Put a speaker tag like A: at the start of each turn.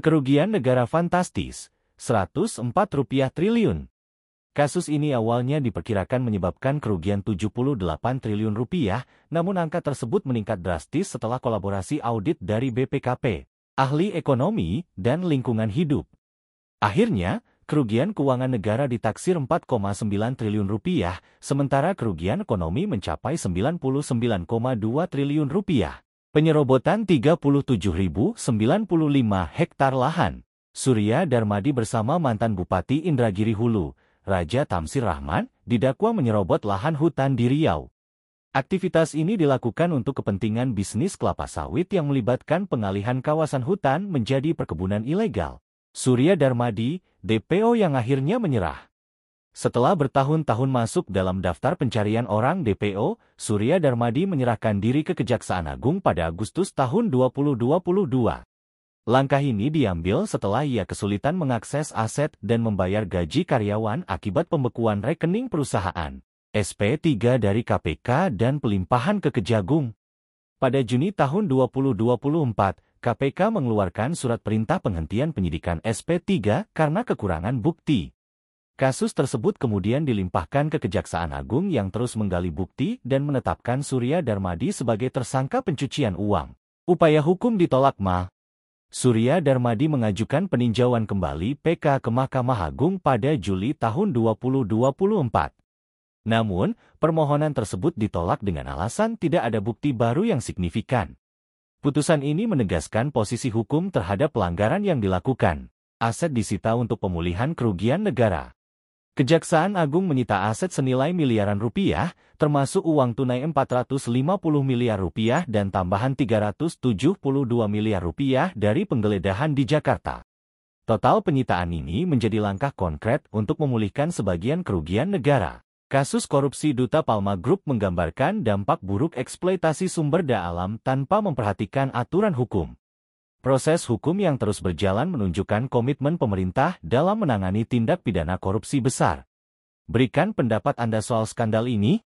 A: Kerugian negara fantastis, Rp104 triliun. Kasus ini awalnya diperkirakan menyebabkan kerugian Rp78 triliun, namun angka tersebut meningkat drastis setelah kolaborasi audit dari BPKP, ahli ekonomi, dan lingkungan hidup. Akhirnya, kerugian keuangan negara ditaksir Rp4,9 triliun, sementara kerugian ekonomi mencapai Rp99,2 triliun. Penyerobotan 37.095 hektar lahan. Surya Darmadi bersama mantan Bupati Indragiri Hulu, Raja Tamsir Rahman, didakwa menyerobot lahan hutan di Riau. Aktivitas ini dilakukan untuk kepentingan bisnis kelapa sawit yang melibatkan pengalihan kawasan hutan menjadi perkebunan ilegal. Surya Darmadi, DPO yang akhirnya menyerah. Setelah bertahun-tahun masuk dalam daftar pencarian orang DPO, Surya Darmadi menyerahkan diri ke Kejaksaan Agung pada Agustus tahun 2022. Langkah ini diambil setelah ia kesulitan mengakses aset dan membayar gaji karyawan akibat pembekuan rekening perusahaan, SP3 dari KPK dan pelimpahan ke Kejagung. Pada Juni tahun 2024, KPK mengeluarkan surat perintah penghentian penyidikan SP3 karena kekurangan bukti. Kasus tersebut kemudian dilimpahkan ke Kejaksaan Agung yang terus menggali bukti dan menetapkan Surya Darmadi sebagai tersangka pencucian uang. Upaya hukum ditolak Surya Darmadi mengajukan peninjauan kembali PK ke Mahkamah Agung pada Juli tahun 2024. Namun, permohonan tersebut ditolak dengan alasan tidak ada bukti baru yang signifikan. Putusan ini menegaskan posisi hukum terhadap pelanggaran yang dilakukan. Aset disita untuk pemulihan kerugian negara. Kejaksaan Agung menyita aset senilai miliaran rupiah, termasuk uang tunai Rp450 miliar dan tambahan Rp372 miliar dari penggeledahan di Jakarta. Total penyitaan ini menjadi langkah konkret untuk memulihkan sebagian kerugian negara. Kasus korupsi Duta Palma Group menggambarkan dampak buruk eksploitasi sumber daya alam tanpa memperhatikan aturan hukum. Proses hukum yang terus berjalan menunjukkan komitmen pemerintah dalam menangani tindak pidana korupsi besar. Berikan pendapat Anda soal skandal ini.